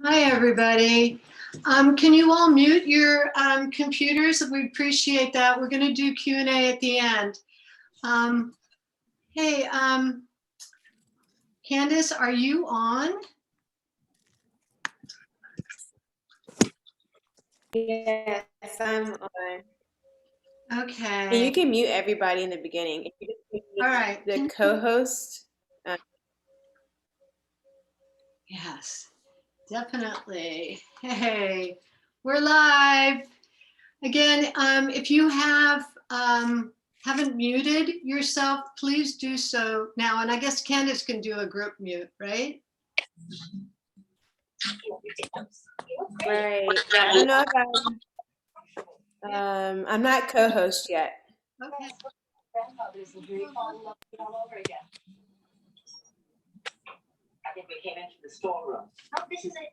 Hi, everybody. Can you all mute your computers? We appreciate that. We're going to do Q&A at the end. Hey, Candace, are you on? Yes, I'm on. Okay. And you can mute everybody in the beginning. If you just mute All right. the co-host. Yes, definitely. Hey, we're live. Again, if you haven't muted yourself, please do so now. And I guess Candace can do a group mute, right? Right. I don't know if I'm not co-host yet. Okay. Grandmother's the dream all over again. I think we came into the storeroom. Oh, this is it.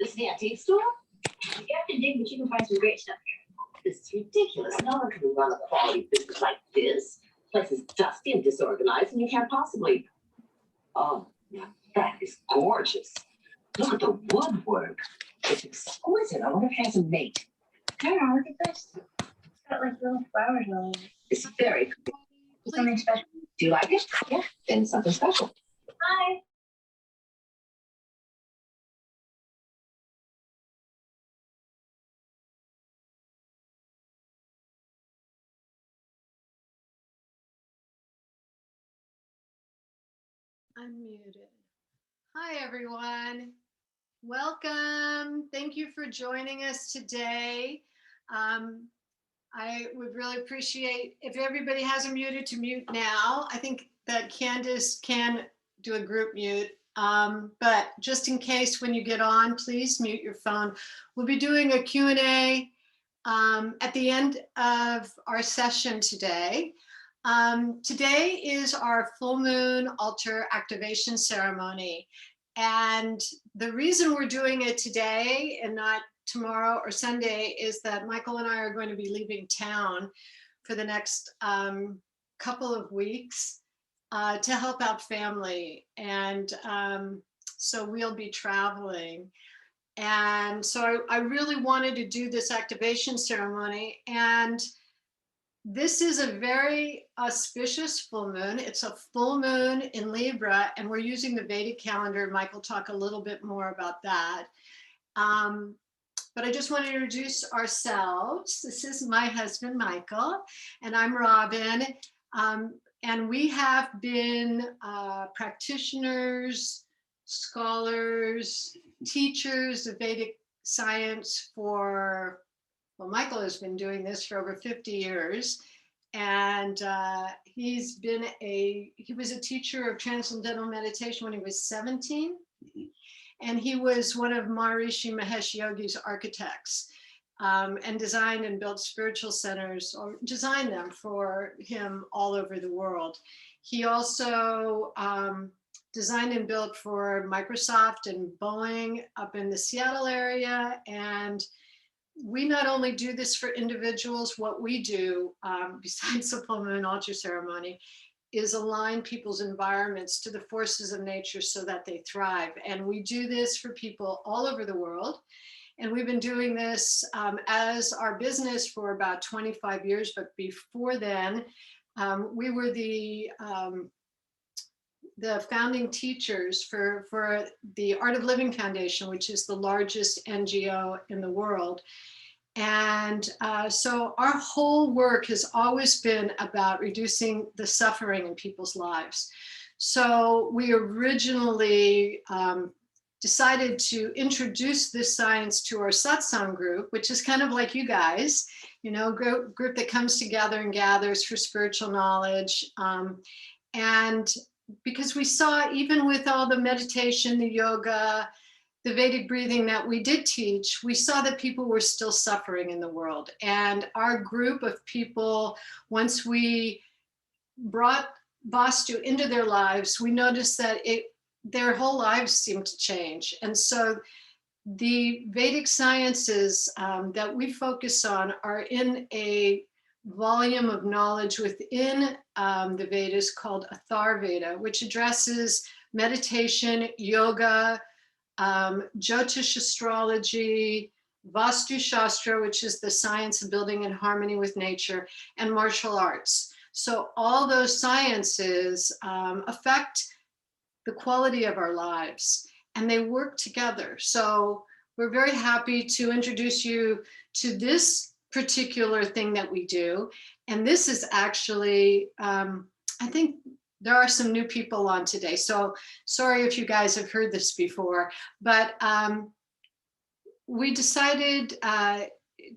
This is the antique store? You have to dig, but you can find some great stuff here. This is ridiculous. No one can run a quality business like this. The place is dusty and disorganized, and you can't possibly. Oh, now that is gorgeous. Look at the woodwork. It's exquisite. I wonder if it has a mate. Yeah, look at this. It's got like little flowers on it. It's very cool. Something special. Do you like it? Yeah, then something special. Hi. Unmuted. Hi, everyone. Welcome. Thank you for joining us today. I would really appreciate if everybody has muted to mute now. I think that Candace can do a group mute, but just in case when you get on, please mute your phone. We'll be doing a Q&A at the end of our session today. Today is our full moon altar activation ceremony. And the reason we're doing it today and not tomorrow or Sunday is that Michael and I are going to be leaving town for the next couple of weeks to help out family. And so we'll be traveling. And so I really wanted to do this activation ceremony. And this is a very auspicious full moon. It's a full moon in Libra, and we're using the Vedic calendar. Mike will talk a little bit more about that. But I just want to introduce ourselves. This is my husband, Michael, and I'm Robin. And we have been practitioners, scholars, teachers of Vedic science for, well, Michael has been doing this for over 50 years. And he was a teacher of transcendental meditation when he was 17. And he was one of Maharishi Mahesh Yogi's architects, and designed and built spiritual centers, or designed them for him all over the world. He also designed and built for Microsoft and Boeing up in the Seattle area. And we not only do this for individuals, what we do, besides the full moon altar ceremony, is align people's environments to the forces of nature so that they thrive. And we do this for people all over the world. And we've been doing this as our business for about 25 years. But before then, we were the founding teachers for the Art of Living Foundation, which is the largest NGO in the world. And so our whole work has always been about reducing the suffering in people's lives. So we originally decided to introduce this science to our satsang group, which is kind of like you guys, you know, group that comes together and gathers for spiritual knowledge. And because we saw, even with all the meditation, the yoga, the Vedic breathing that we did teach, we saw that people were still suffering in the world. And our group of people, once we brought Vastu into their lives, we noticed that their whole lives seemed to change. And so the Vedic sciences that we focus on are in a volume of knowledge within the Vedas called Atharvaveda, which addresses meditation, yoga, Jyotish astrology, Vastu Shastra, which is the science of building in harmony with nature, and martial arts. So all those sciences affect the quality of our lives, and they work together. So we're very happy to introduce you to this particular thing that we do. And this is actually, I think there are some new people on today. So sorry if you guys have heard this before, but we decided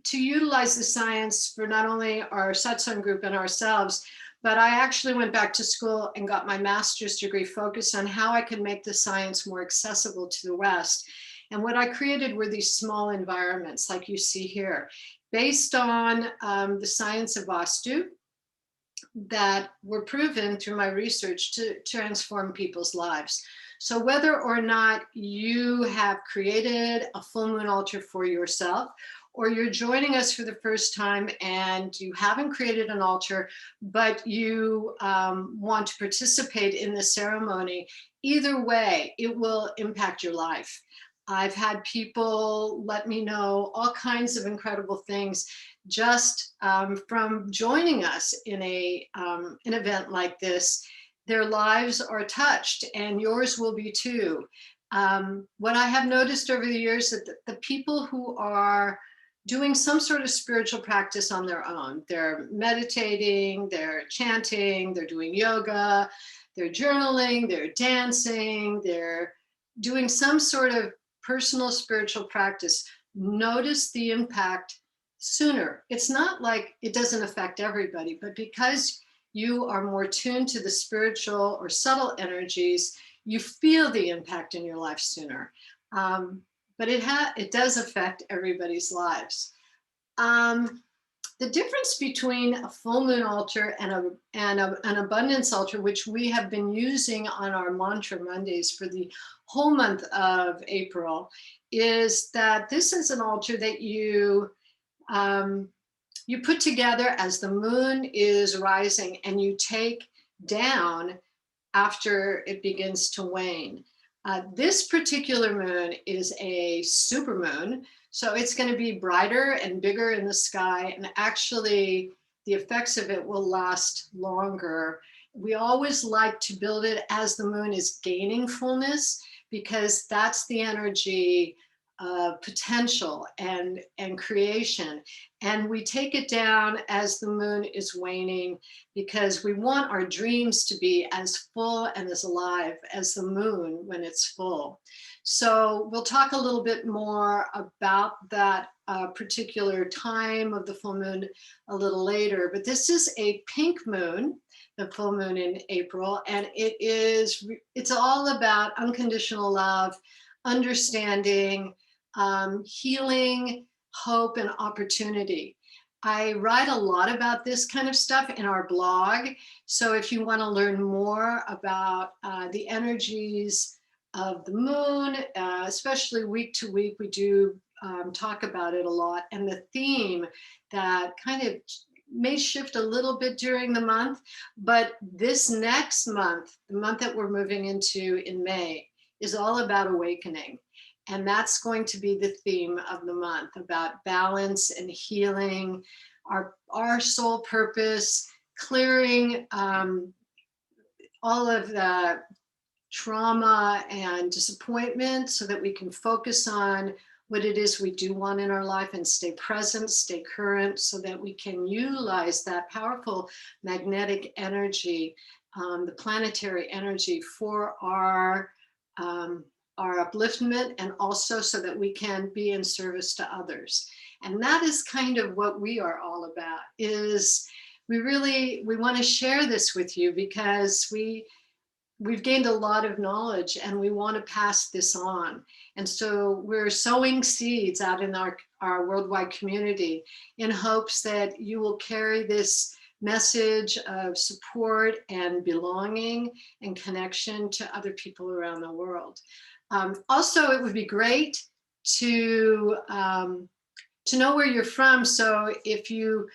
to utilize the science for not only our satsang group and ourselves, but I actually went back to school and got my master's degree focused on how I could make the science more accessible to the West. And what I created were these small environments like you see here, based on the science of Vastu that were proven through my research to transform people's lives. So whether or not you have created a full moon altar for yourself, or you're joining us for the first time and you haven't created an altar, but you want to participate in the ceremony, either way, it will impact your life. I've had people let me know all kinds of incredible things just from joining us in an event like this. Their lives are touched, and yours will be too. What I have noticed over the years is that the people who are doing some sort of spiritual practice on their own, they're meditating, they're chanting, they're doing yoga, they're journaling, they're dancing, they're doing some sort of personal spiritual practice, notice the impact sooner. It's not like it doesn't affect everybody, but because you are more tuned to the spiritual or subtle energies, you feel the impact in your life sooner. But it does affect everybody's lives. The difference between a full moon altar and an abundance altar, which we have been using on our mantra Mondays for the whole month of April, is that this is an altar that you put together as the moon is rising, and you take down after it begins to wane. This particular moon is a super moon, so it's going to be brighter and bigger in the sky, and actually the effects of it will last longer. We always like to build it as the moon is gaining fullness, because that's the energy of potential and creation. And we take it down as the moon is waning, because we want our dreams to be as full and as alive as the moon when it's full. So we'll talk a little bit more about that particular time of the full moon a little later. But this is a pink moon, the full moon in April, and it's all about unconditional love, understanding, healing, hope, and opportunity. I write a lot about this kind of stuff in our blog. So if you want to learn more about the energies of the moon, especially week to week, we do talk about it a lot. And the theme that kind of may shift a little bit during the month, but this next month, the month that we're moving into in May, is all about awakening. And that's going to be the theme of the month, about balance and healing, our soul purpose, clearing all of the trauma and disappointment so that we can focus on what it is we do want in our life and stay present, stay current, so that we can utilize that powerful magnetic energy, the planetary energy, for our upliftment, and also so that we can be in service to others. And that is kind of what we are all about, is we want to share this with you, because we've gained a lot of knowledge and we want to pass this on. And so we're sowing seeds out in our worldwide community in hopes that you will carry this message of support and belonging and connection to other people around the world. Also, it would be great to know where you're from. So if you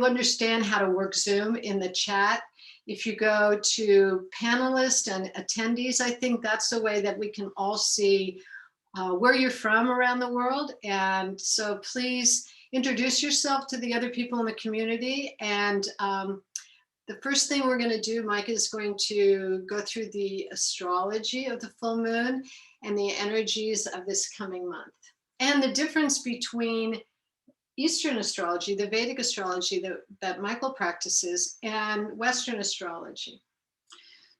understand how to work Zoom, in the chat, If you go to panelists and attendees, I think that's the way that we can all see where you're from around the world. And so please introduce yourself to the other people in the community. And the first thing we're going to do, Mike, is going to go through the astrology of the full moon and the energies of this coming month. And the difference between Eastern astrology, the Vedic astrology that Michael practices, and Western astrology.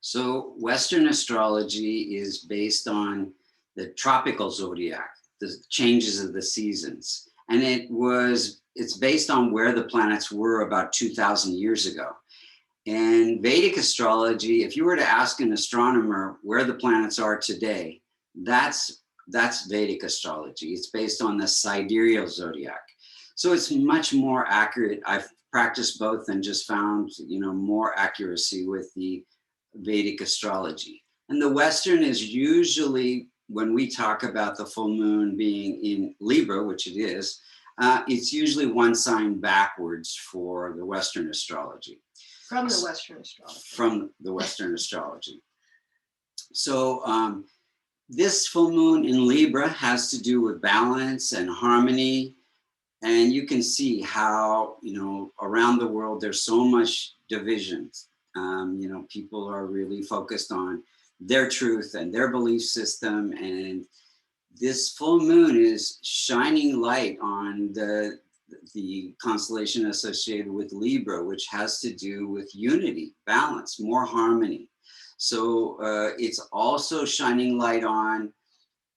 So Western astrology is based on the tropical zodiac, the changes of the seasons. And it's based on where the planets were about 2,000 years ago. And Vedic astrology, if you were to ask an astronomer where the planets are today, that's Vedic astrology. It's based on the sidereal zodiac. So it's much more accurate. I've practiced both and just found, more accuracy with the Vedic astrology. And the Western is usually, when we talk about the full moon being in Libra, which it is, it's usually one sign backwards for the Western astrology. From the Western astrology. From the Western astrology. So this full moon in Libra has to do with balance and harmony. And you can see how, around the world, there's so much division. People are really focused on their truth and their belief system. And this full moon is shining light on the constellation associated with Libra, which has to do with unity, balance, more harmony. So it's also shining light on,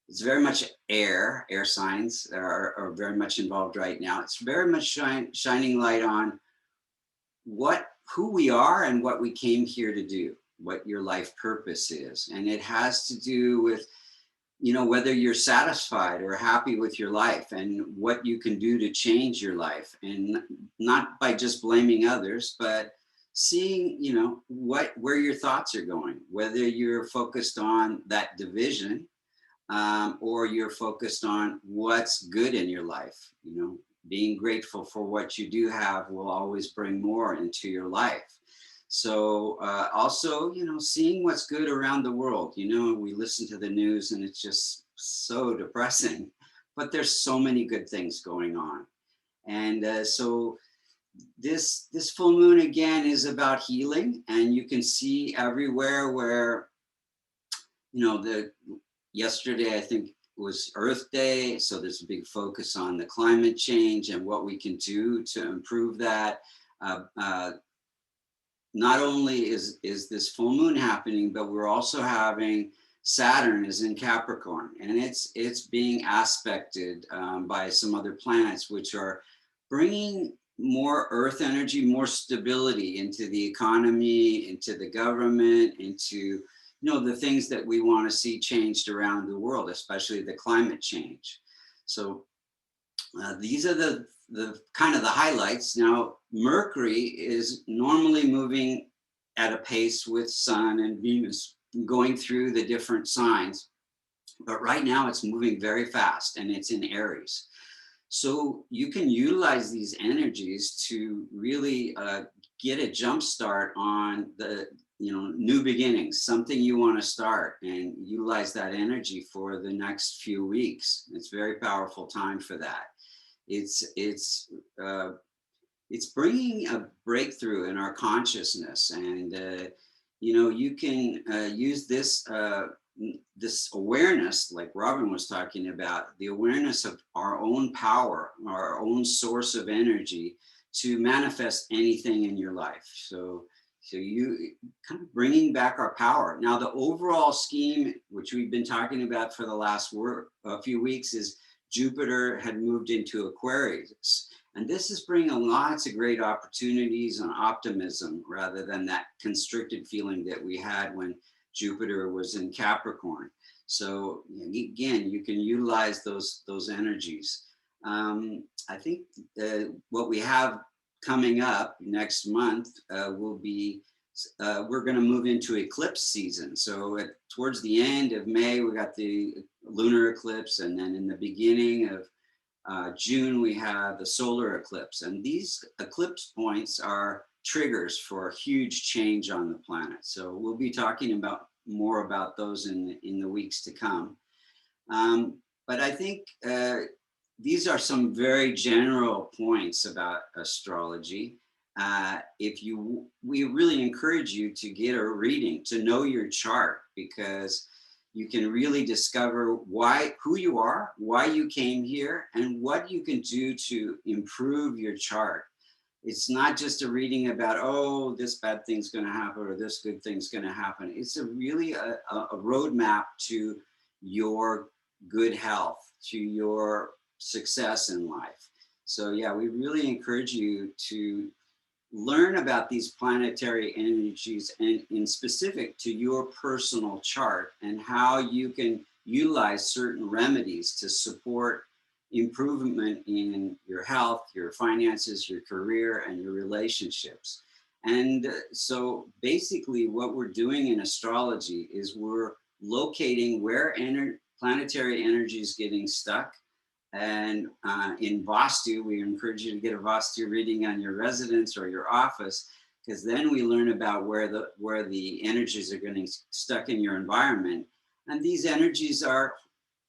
it's very much air signs are very much involved right now. It's very much shining light on who we are and what we came here to do, what your life purpose is. And it has to do with, whether you're satisfied or happy with your life and what you can do to change your life. And not by just blaming others, but seeing, where your thoughts are going, whether you're focused on that division, or you're focused on what's good in your life. Being grateful for what you do have will always bring more into your life. So also, seeing what's good around the world. We listen to the news and it's just so depressing, but there's so many good things going on. And so this full moon again is about healing, and you can see everywhere where, yesterday, I think, was Earth Day. So there's a big focus on the climate change and what we can do to improve that. Not only is this full moon happening, but we're also having Saturn is in Capricorn, and it's being aspected by some other planets, which are bringing more Earth energy, more stability into the economy, into the government, into the things that we want to see changed around the world, especially the climate change. So these are the kind of the highlights. Now, Mercury is normally moving at a pace with Sun and Venus going through the different signs, but right now it's moving very fast and it's in Aries. So you can utilize these energies to really get a jump start on the new beginnings, something you want to start, and utilize that energy for the next few weeks. It's a very powerful time for that. It's bringing a breakthrough in our consciousness, and you can use this awareness, like Robin was talking about, the awareness of our own power, our own source of energy, to manifest anything in your life. So you kind of bringing back our power. Now, the overall scheme, which we've been talking about for the last few weeks, is Jupiter had moved into Aquarius. And this is bringing lots of great opportunities and optimism, rather than that constricted feeling that we had when Jupiter was in Capricorn. So again, you can utilize those energies. I think what we have coming up next month will be, we're going to move into eclipse season. So towards the end of May, we got the lunar eclipse, and then in the beginning of June, we have the solar eclipse. And these eclipse points are triggers for a huge change on the planet. So we'll be talking about more about those in the weeks to come. But I think these are some very general points about astrology. We really encourage you to get a reading, to know your chart, because you can really discover who you are, why you came here, and what you can do to improve your chart. It's not just a reading about, oh, this bad thing's going to happen or this good thing's going to happen. It's really a roadmap to your good health, to your success in life. So yeah, we really encourage you to learn about these planetary energies and in specific to your personal chart and how you can utilize certain remedies to support improvement in your health, your finances, your career, and your relationships. And so basically what we're doing in astrology is we're locating where planetary energy is getting stuck. And in Vastu, we encourage you to get a Vastu reading on your residence or your office, because then we learn about where the energies are getting stuck in your environment. And these energies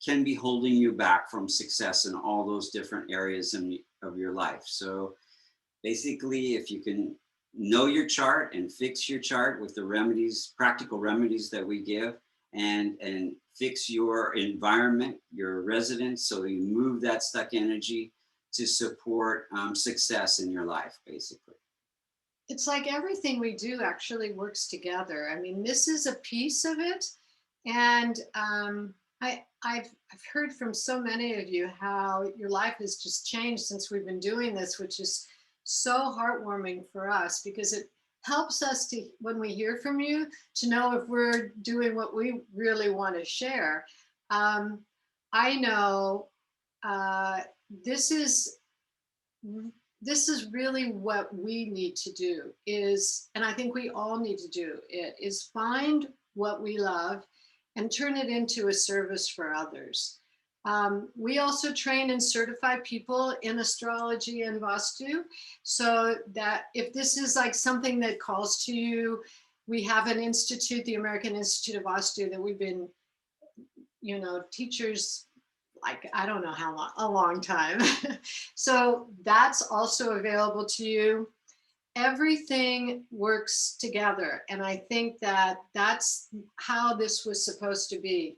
can be holding you back from success in all those different areas of your life. So basically, if you can know your chart and fix your chart with the remedies, practical remedies that we give, and fix your environment, your residence, so you move that stuck energy to support success in your life, basically. It's like everything we do actually works together. I mean, this is a piece of it. And I've heard from so many of you how your life has just changed since we've been doing this, which is so heartwarming for us, because it helps us to, when we hear from you, to know if we're doing what we really want to share. I know this is really what we need to do and I think we all need to do it, is find what we love and turn it into a service for others. We also train and certify people in astrology and Vastu, so that if this is like something that calls to you, we have an institute, the American Institute of Vastu, that we've been, teachers, like, I don't know how long, a long time. So that's also available to you. Everything works together. And I think that that's how this was supposed to be.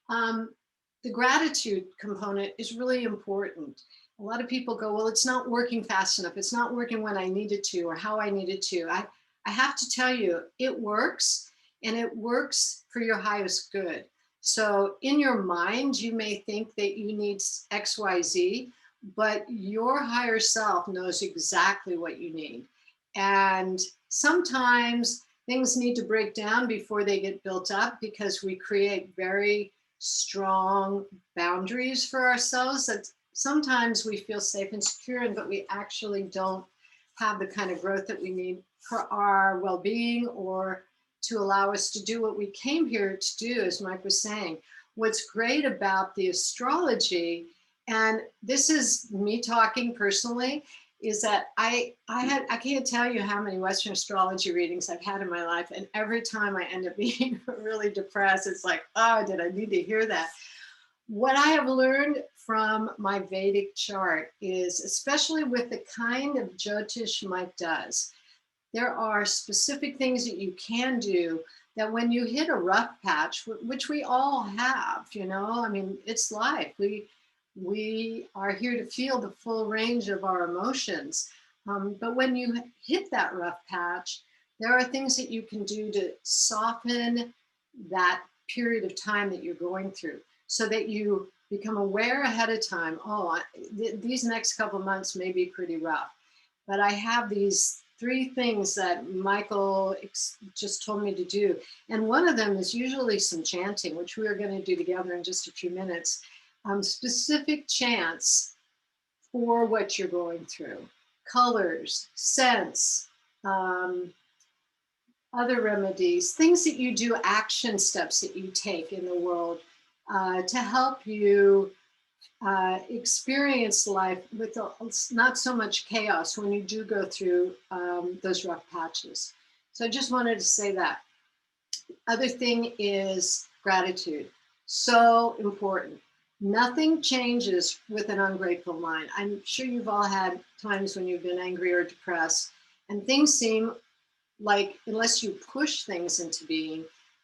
The gratitude component is really important. A lot of people go, well, it's not working fast enough. It's not working when I needed to or how I needed to. I have to tell you, it works, and it works for your highest good. So in your mind, you may think that you need X, Y, Z, but your higher self knows exactly what you need. And sometimes things need to break down before they get built up, because we create very strong boundaries for ourselves that sometimes we feel safe and secure, but we actually don't have the kind of growth that we need for our well-being or to allow us to do what we came here to do, as Mike was saying. What's great about the astrology, and this is me talking personally, is that I can't tell you how many Western astrology readings I've had in my life, and every time I end up being really depressed, it's like, oh, did I need to hear that? What I have learned from my Vedic chart is, especially with the kind of Jyotish Mike does, there are specific things that you can do that when you hit a rough patch, which we all have, I mean, it's life. We are here to feel the full range of our emotions. But when you hit that rough patch, there are things that you can do to soften that period of time that you're going through, so that you become aware ahead of time. Oh, these next couple of months may be pretty rough, but I have these 3 things that Michael just told me to do. And one of them is usually some chanting, which we are going to do together in just a few minutes. Specific chants for what you're going through, colors, scents, other remedies, things that you do, action steps that you take in the world to help you experience life with not so much chaos when you do go through those rough patches. So I just wanted to say that. Other thing is gratitude. So important. Nothing changes with an ungrateful mind. I'm sure you've all had times when you've been angry or depressed, and things seem like, unless you push things into being,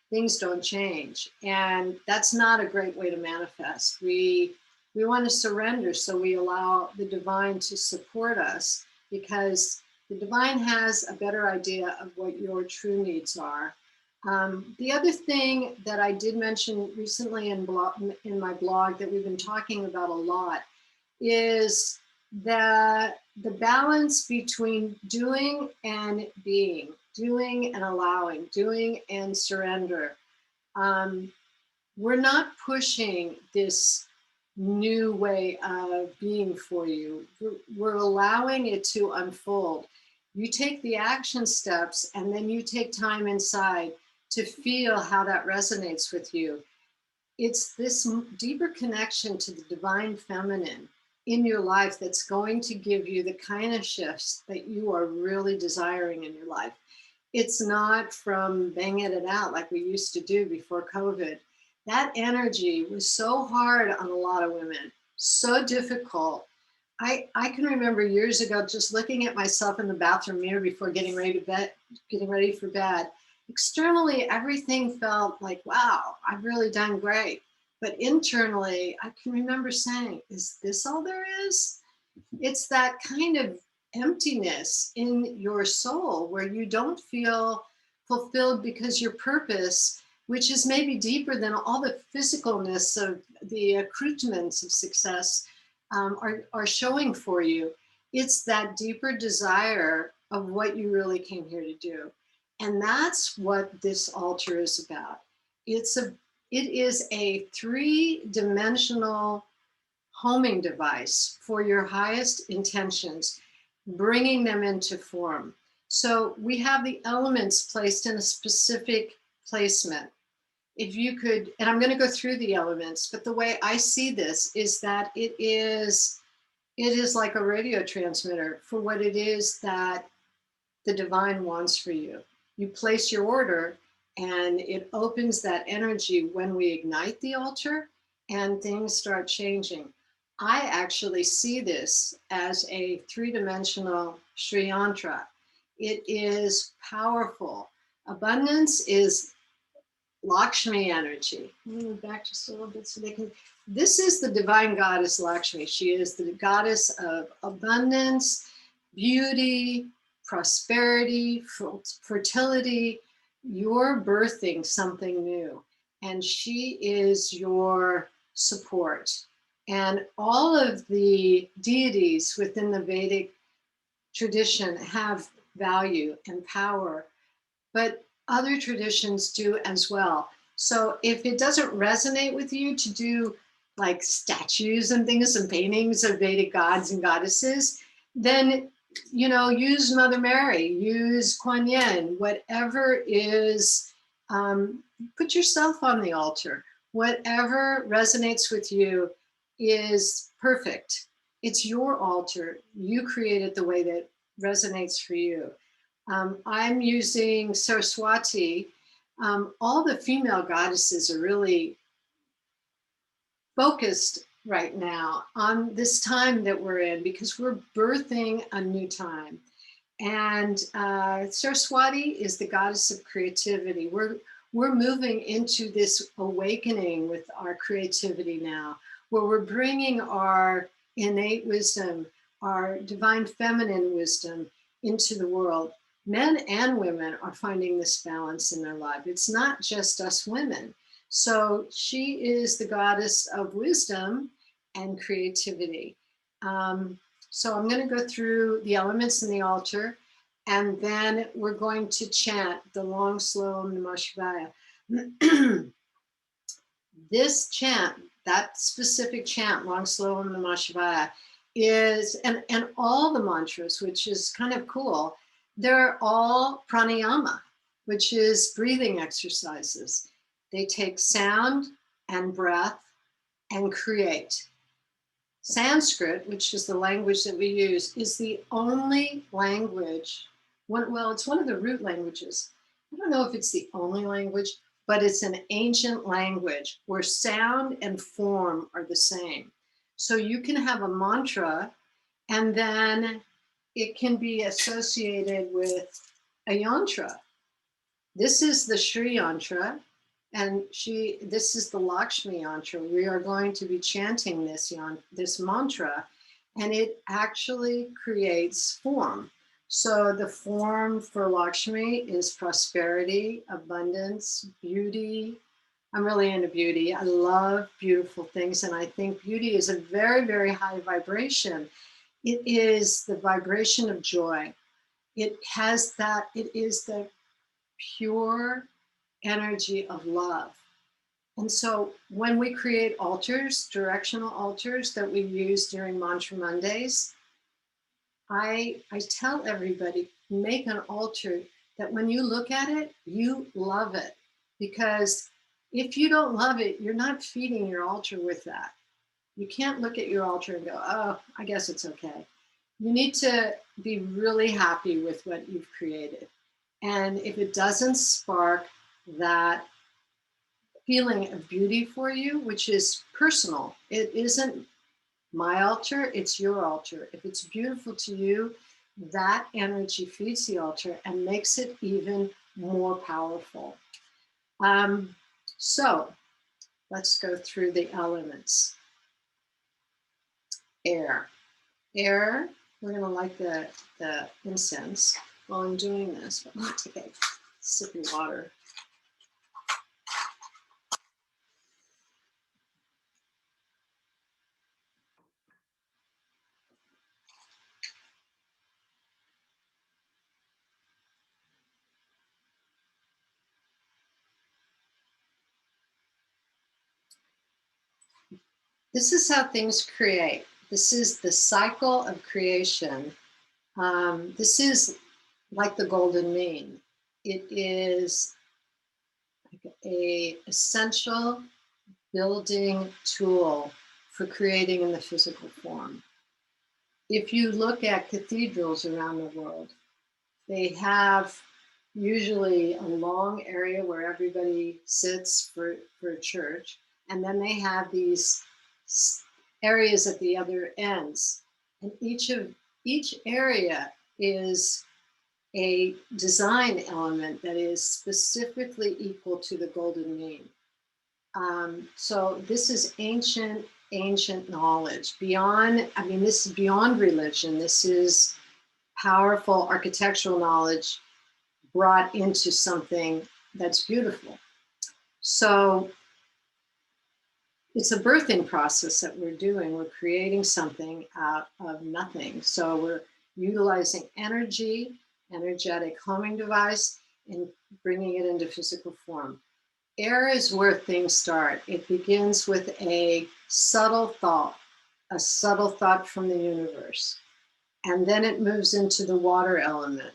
things don't change. And that's not a great way to manifest. We want to surrender, so we allow the divine to support us, because the divine has a better idea of what your true needs are. The other thing that I did mention recently in my blog that we've been talking about a lot is the balance between doing and being, doing and allowing, doing and surrender. We're not pushing this new way of being for you. We're allowing it to unfold. You take the action steps, and then you take time inside to feel how that resonates with you. It's this deeper connection to the divine feminine in your life that's going to give you the kind of shifts that you are really desiring in your life. It's not from banging it out like we used to do before COVID. That energy was so hard on a lot of women, so difficult. I can remember years ago just looking at myself in the bathroom mirror before getting ready for bed. Externally, everything felt like, wow, I've really done great. But internally, I can remember saying, is this all there is? It's that kind of emptiness in your soul where you don't feel fulfilled, because your purpose, which is maybe deeper than all the physicalness of the accoutrements of success, are showing for you. It's that deeper desire of what you really came here to do. And that's what this altar is about. It is a 3-dimensional homing device for your highest intentions, bringing them into form. So we have the elements placed in a specific placement. If you could, and I'm going to go through the elements, but the way I see this is that it is like a radio transmitter for what it is that the divine wants for you. You place your order, and it opens that energy when we ignite the altar, and things start changing. I actually see this as a 3-dimensional Sri Yantra. It is powerful. Abundance is Lakshmi energy. Move back just a little bit so they can. This is the divine goddess Lakshmi. She is the goddess of abundance, beauty, prosperity, fertility. You're birthing something new, and she is your support. And all of the deities within the Vedic tradition have value and power, but other traditions do as well. So if it doesn't resonate with you to do like statues and things and paintings of Vedic gods and goddesses, then use Mother Mary, use Kuan Yin, whatever is, put yourself on the altar. Whatever resonates with you is perfect. It's your altar. You create it the way that resonates for you. I'm using Saraswati. All the female goddesses are really focused right now on this time that we're in, because we're birthing a new time. And Saraswati is the goddess of creativity. We're moving into this awakening with our creativity now, where we're bringing our innate wisdom, our divine feminine wisdom into the world. Men and women are finding this balance in their life. It's not just us women. So she is the goddess of wisdom and creativity. So I'm going to go through the elements in the altar, and then we're going to chant the long, slow Om Namah Shivaya. This chant, that specific chant, long, slow Om Namah Shivaya, is, and all the mantras, which is kind of cool, they're all pranayama, which is breathing exercises. They take sound and breath and create. Sanskrit, which is the language that we use, is the only language, well, it's one of the root languages. I don't know if it's the only language, but it's an ancient language where sound and form are the same. So you can have a mantra and then it can be associated with a yantra. This is the Sri Yantra, and this is the Lakshmi Yantra. We are going to be chanting this mantra, and it actually creates form. So the form for Lakshmi is prosperity, abundance, beauty. I'm really into beauty. I love beautiful things, and I think beauty is a very, very high vibration. It is the vibration of joy. It is the pure energy of love. And so when we create altars, directional altars that we use during Mantra Mondays, I tell everybody, make an altar that when you look at it, you love it. Because if you don't love it, you're not feeding your altar with that. You can't look at your altar and go, oh, I guess it's okay. You need to be really happy with what you've created. And if it doesn't spark that feeling of beauty for you, which is personal, it isn't my altar, it's your altar. If it's beautiful to you, that energy feeds the altar and makes it even more powerful. So let's go through the elements. Air. Air, we're going to light the incense while I'm doing this. But I'll take a sip of water. This is how things create. This is the cycle of creation. This is like the golden mean. It is like an essential building tool for creating in the physical form. If you look at cathedrals around the world, they have usually a long area where everybody sits for church, and then they have these areas at the other ends, and each area is a design element that is specifically equal to the golden mean. So this is ancient knowledge this is beyond religion. This is powerful architectural knowledge brought into something that's beautiful. So it's a birthing process that we're doing. We're creating something out of nothing. So we're utilizing energetic homing device, and bringing it into physical form. Air is where things start. It begins with a subtle thought from the universe. And then it moves into the water element.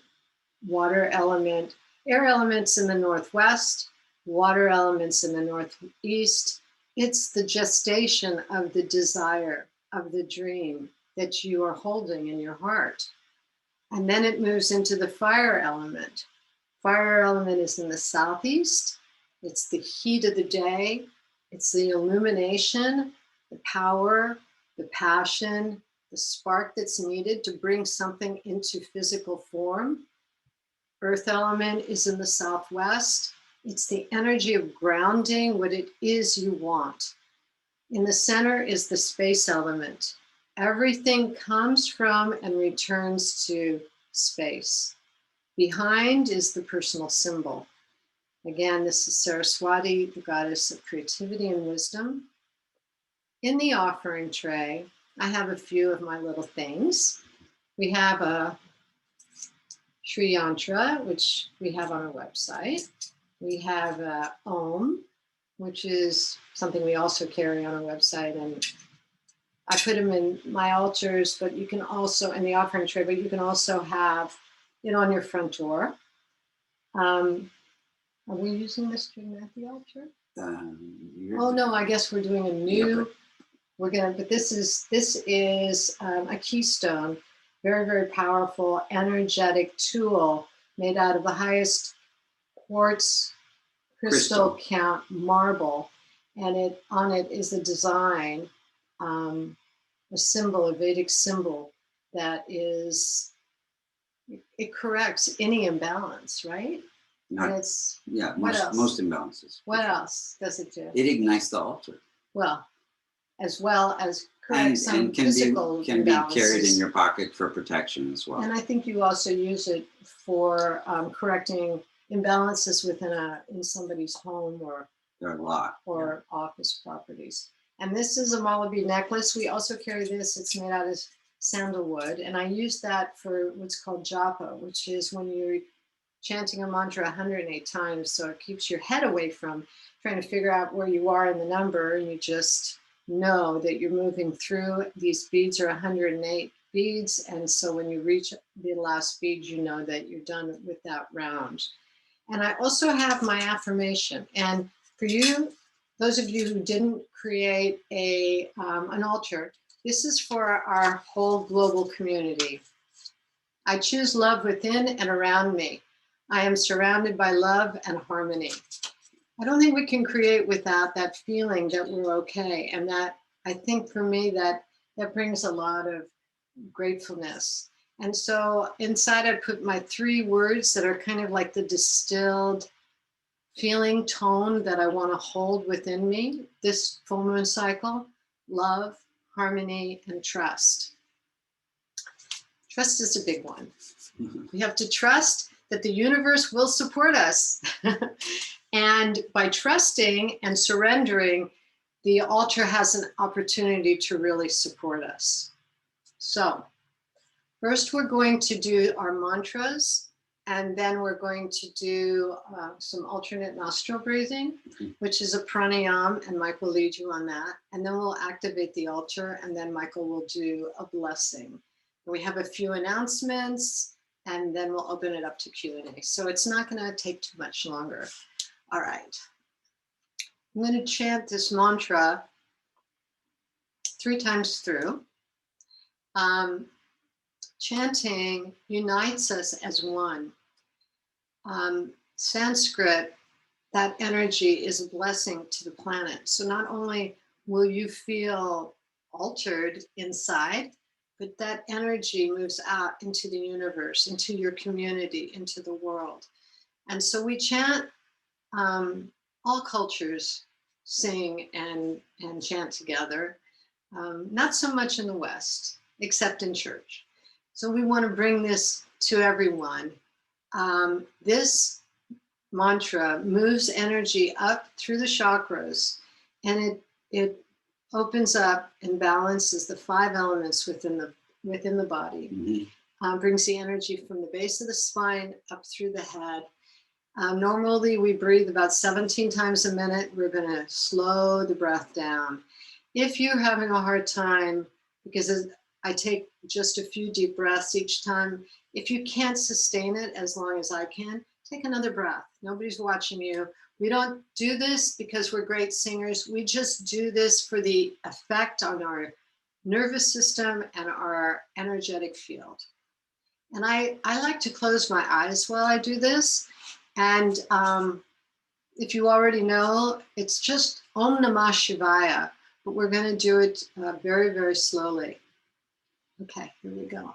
Air elements in the northwest, water elements in the northeast. It's the gestation of the desire, of the dream that you are holding in your heart. And then it moves into the fire element. Fire element is in the southeast. It's the heat of the day. It's the illumination, the power, the passion, the spark that's needed to bring something into physical form. Earth element is in the southwest. It's the energy of grounding what it is you want. In the center is the space element. Everything comes from and returns to space. Behind is the personal symbol. Again, this is Saraswati, the goddess of creativity and wisdom. In the offering tray, I have a few of my little things. We have a Sri Yantra, which we have on our website. We have a Om, which is something we also carry on our website, and I put them in my altars, but you can also, in the offering tray, but you can also have it on your front door. Are we using this string at the altar? Oh no, I guess we're doing a new but this is a keystone, very, very powerful, energetic tool made out of the highest quartz crystal count marble. And on it is a design, a symbol, a Vedic symbol that it corrects any imbalance, right? Not, and it's, yeah, what else? most imbalances. What else does it do? It ignites the altar. Well as correct some and can physical be carried imbalances. in your pocket for protection as well. And I think you also use it for correcting imbalances in somebody's home or There are a lot. office properties. And this is a Malabi necklace. We also carry this. It's made out of sandalwood, and I use that for what's called japa, which is when you're chanting a mantra 108 times, so it keeps your head away from trying to figure out where you are in the number, and you just know that you're moving through. These beads are 108 beads, and so when you reach the last bead, you know that you're done with that round. And I also have my affirmation. And for you, those of you who didn't create an altar, this is for our whole global community. I choose love within and around me. I am surrounded by love and harmony. I don't think we can create without that feeling that we're okay. And that, I think for me, that brings a lot of gratefulness. And so inside I put my 3 words that are kind of like the distilled feeling tone that I want to hold within me this full moon cycle: love, harmony, and trust. Trust is a big one. We have to trust that the universe will support us. And by trusting and surrendering, the altar has an opportunity to really support us. So first we're going to do our mantras, and then we're going to do some alternate nostril breathing, which is a pranayam, and Mike will lead you on that. And then we'll activate the altar, and then Michael will do a blessing. We have a few announcements, and then we'll open it up to Q&A. So it's not going to take too much longer. All right. I'm going to chant this mantra 3 times through. Chanting unites us as one. Sanskrit, that energy is a blessing to the planet. So not only will you feel altered inside, but that energy moves out into the universe, into your community, into the world. And so we chant, all cultures sing and chant together, not so much in the West, except in church. So we want to bring this to everyone. This mantra moves energy up through the chakras, and it opens up and balances the 5 elements within the body. Mm-hmm. Brings the energy from the base of the spine up through the head. Normally we breathe about 17 times a minute. We're going to slow the breath down. If you're having a hard time, because I take just a few deep breaths each time, if you can't sustain it as long as I can, take another breath. Nobody's watching you. We don't do this because we're great singers. We just do this for the effect on our nervous system and our energetic field. And I like to close my eyes while I do this. And if you already know, it's just Om Namah Shivaya, but we're going to do it very, very slowly. Okay, here we go.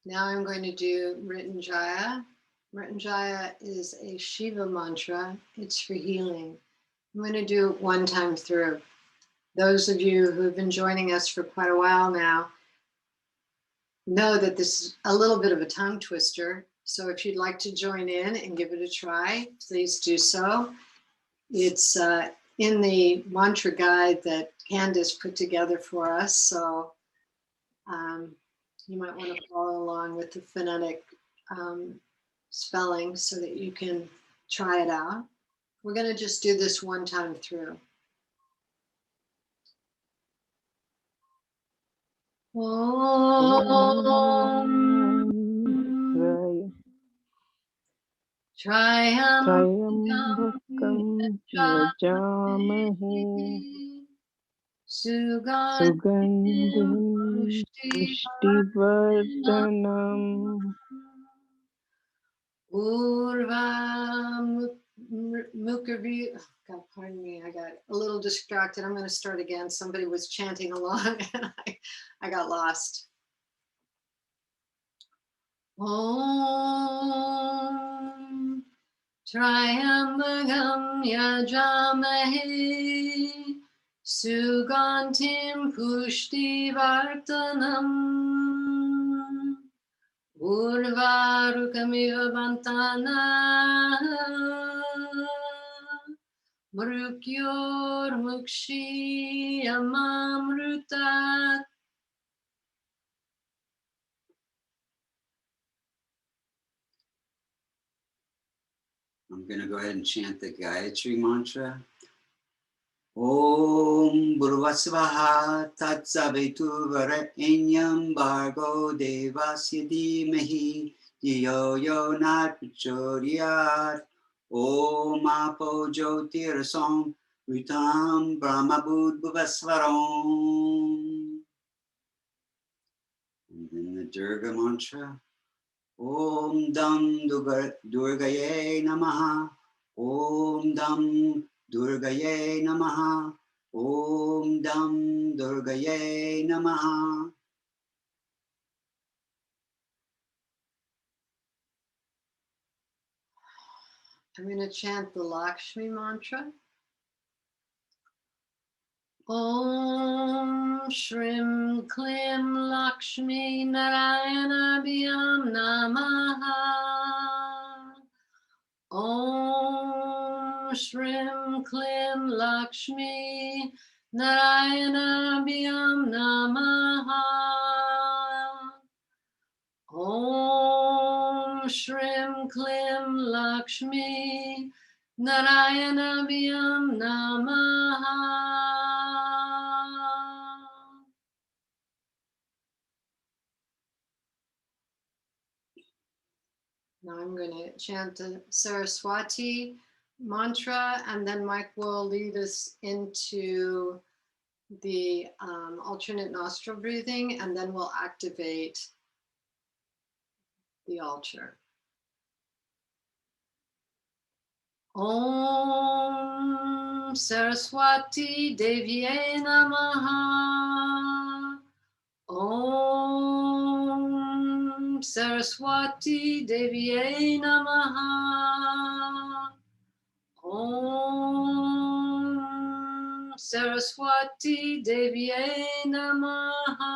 Now I'm going to do Mrityunjaya. Mrityunjaya is a Shiva mantra. It's for healing. I'm going to do it one time through. Those of you who've been joining us for quite a while now know that this is a little bit of a tongue twister. So if you'd like to join in and give it a try, please do so. It's in the mantra guide that Candace put together for us. So you might want to follow along with the phonetic spelling so that you can try it out. We're going to just do this one time through. Trayambakam yajamahe Sugandhim Pushtivardhanam Mukavi. God, pardon me, I got a little distracted. I'm going to start again. Somebody was chanting along and I got lost. Om Triambagam Yajamahe Sugandhim Pushtivardhanam Urvarukamiva Bantana Mrukyor Mukshi Amamrutat. I'm going to go ahead and chant the Gayatri mantra. Om Bhurvasvaha Tatsavitu Varenyam Bhargo Devasya Dhimahi Dhiyo Yo Nat Prachodayat. Om Apo Jyotirasam Ritam Brahma Bhuvasvaram. And then the Durga mantra. Om Dam Durgaye Namaha. Om Dam Durgaye Namaha. Om Dam Durgaye Namaha. I'm going to chant the Lakshmi Mantra. Om Shrim Klim Lakshmi Narayana Bhyam Namaha. Om Shrim Klim Lakshmi Narayana Bhyam Namaha. Om Shrim Klim Lakshmi Narayana Bhyam Namaha. Now I'm going to chant the Saraswati mantra, and then Mike will lead us into the alternate nostril breathing, and then we'll activate the altar. Om Saraswati Devye Namaha. Om Saraswati Devye Namaha. Om Saraswati Devye Namaha.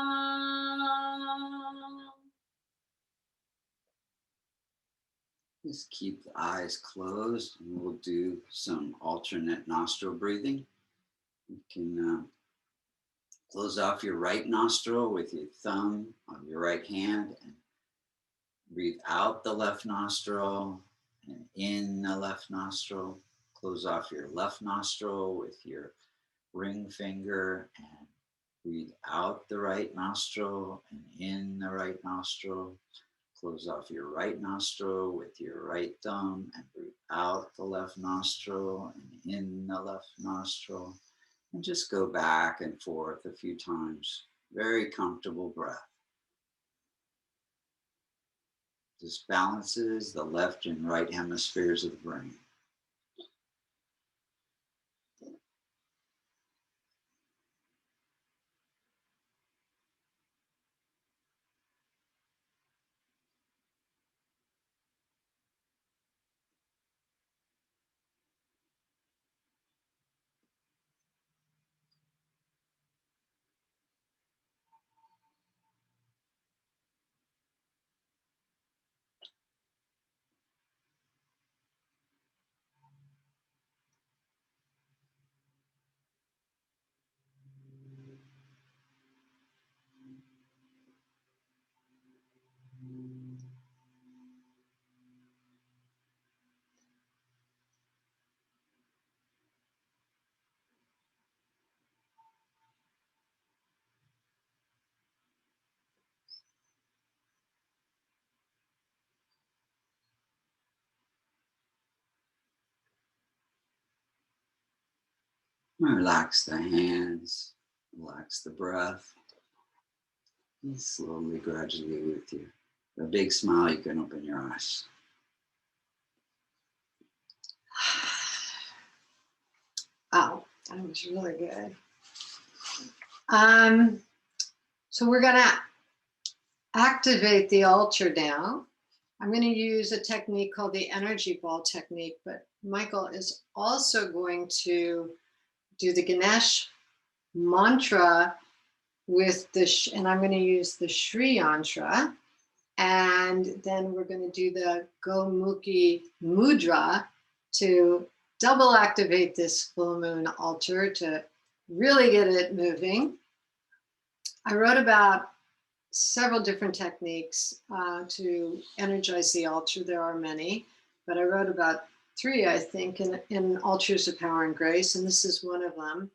Just keep the eyes closed and we'll do some alternate nostril breathing. You can close off your right nostril with your thumb on your right hand and breathe out the left nostril and in the left nostril. Close off your left nostril with your ring finger and breathe out the right nostril and in the right nostril. Close off your right nostril with your right thumb and breathe out the left nostril and in the left nostril. And just go back and forth a few times. Very comfortable breath. This balances the left and right hemispheres of the brain. Relax the hands, relax the breath. And slowly, gradually with you. A big smile, you can open your eyes. Wow, that was really good. So we're gonna activate the altar now. I'm going to use a technique called the energy ball technique, but Michael is also going to do the Ganesh mantra with the, and I'm going to use the Shri Yantra. And then we're going to do the Gomuki Mudra to double activate this full moon altar to really get it moving. I wrote about several different techniques to energize the altar. There are many, but I wrote about 3, I think, in Altars of Power and Grace, and this is one of them.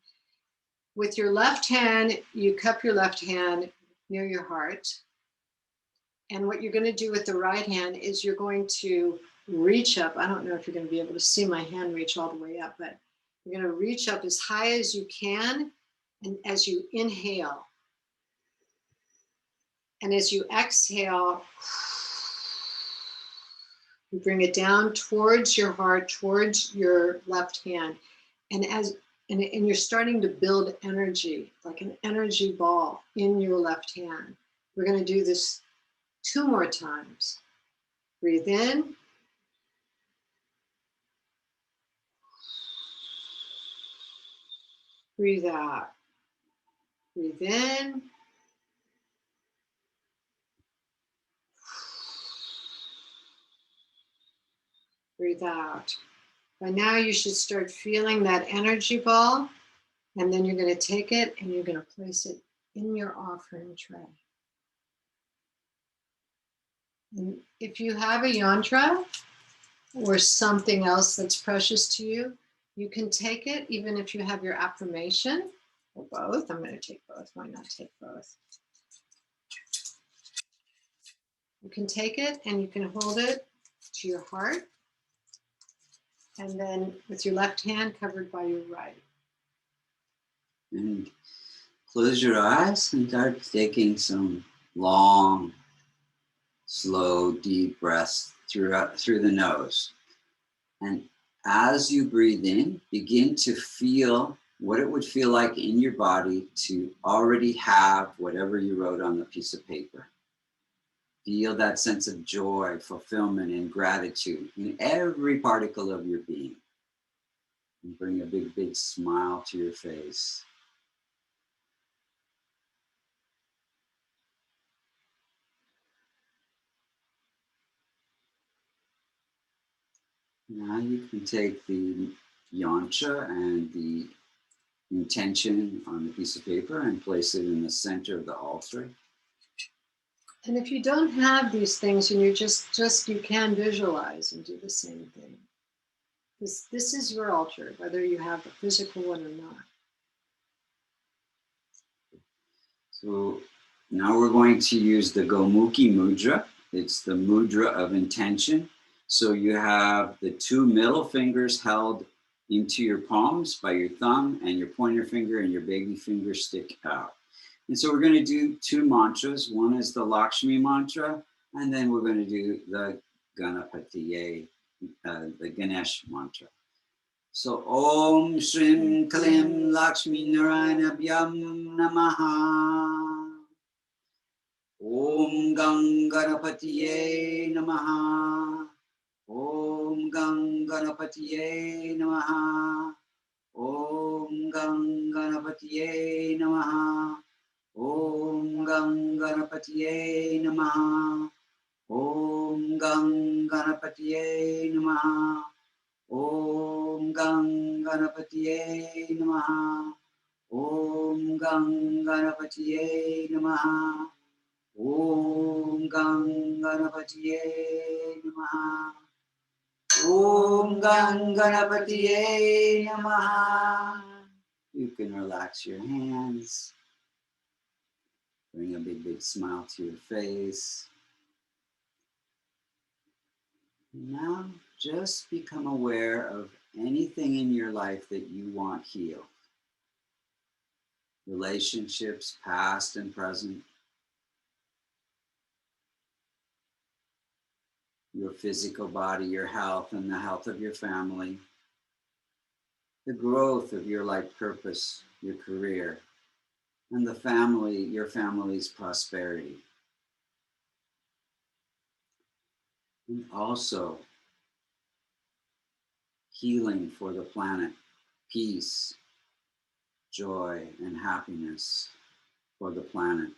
With your left hand, you cup your left hand near your heart. And what you're going to do with the right hand is you're going to reach up. I don't know if you're going to be able to see my hand reach all the way up, but you're going to reach up as high as you can. And as you inhale, and as you exhale, you bring it down towards your heart, towards your left hand. And you're starting to build energy, like an energy ball in your left hand. We're going to do this 2 more times. Breathe in. Breathe out. Breathe in. Breathe out. By now you should start feeling that energy ball, and then you're going to take it and you're going to place it in your offering tray. And if you have a yantra or something else that's precious to you, you can take it even if you have your affirmation or both. I'm going to take both. Why not take both? You can take it and you can hold it to your heart, and then with your left hand covered by your right. And close your eyes and start taking some long, slow, deep breaths through the nose. And as you breathe in, begin to feel what it would feel like in your body to already have whatever you wrote on the piece of paper. Feel that sense of joy, fulfillment, and gratitude in every particle of your being. And bring a big, big smile to your face. Now you can take the yantra and the intention on a piece of paper and place it in the center of the altar. And if you don't have these things and you're just you can visualize and do the same thing. This is your altar, whether you have a physical one or not. So now we're going to use the Gomuki Mudra. It's the mudra of intention. So you have the two middle fingers held into your palms by your thumb, and your pointer finger and your baby finger stick out. And so we're going to do two mantras. One is the Lakshmi Mantra, and then we're going to do the Ganapatiye, the Ganesh Mantra. So Om Shrim Kalim Lakshmi Naranabhyam Namaha. Om Ganganapatiye Namaha. Om Ganganapatiye Namaha. Om Ganganapatiye Namaha. Om Ganganapatiye Namaha. Om Ganganapatiye Namaha. Om Ganganapatiye Namaha. Om Ganganapatiye Namaha. Om Ganganapatiye Namaha. Om Ganganapatiye Namaha. You can relax your hands. Bring a big smile to your face. Now just become aware of anything in your life that you want healed. Relationships, past and present. Your physical body, your health, and the health of your family. The growth of your life purpose, your career, and the family, your family's prosperity. And also healing for the planet, peace, joy, and happiness for the planet.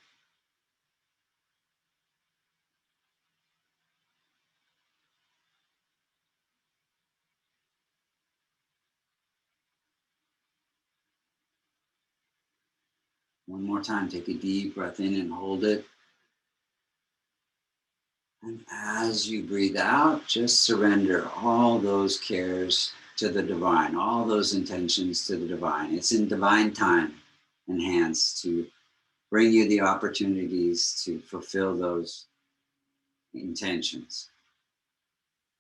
One more time, take a deep breath in and hold it. And as you breathe out, just surrender all those cares to the divine, all those intentions to the divine. It's in divine time and hands to bring you the opportunities to fulfill those intentions.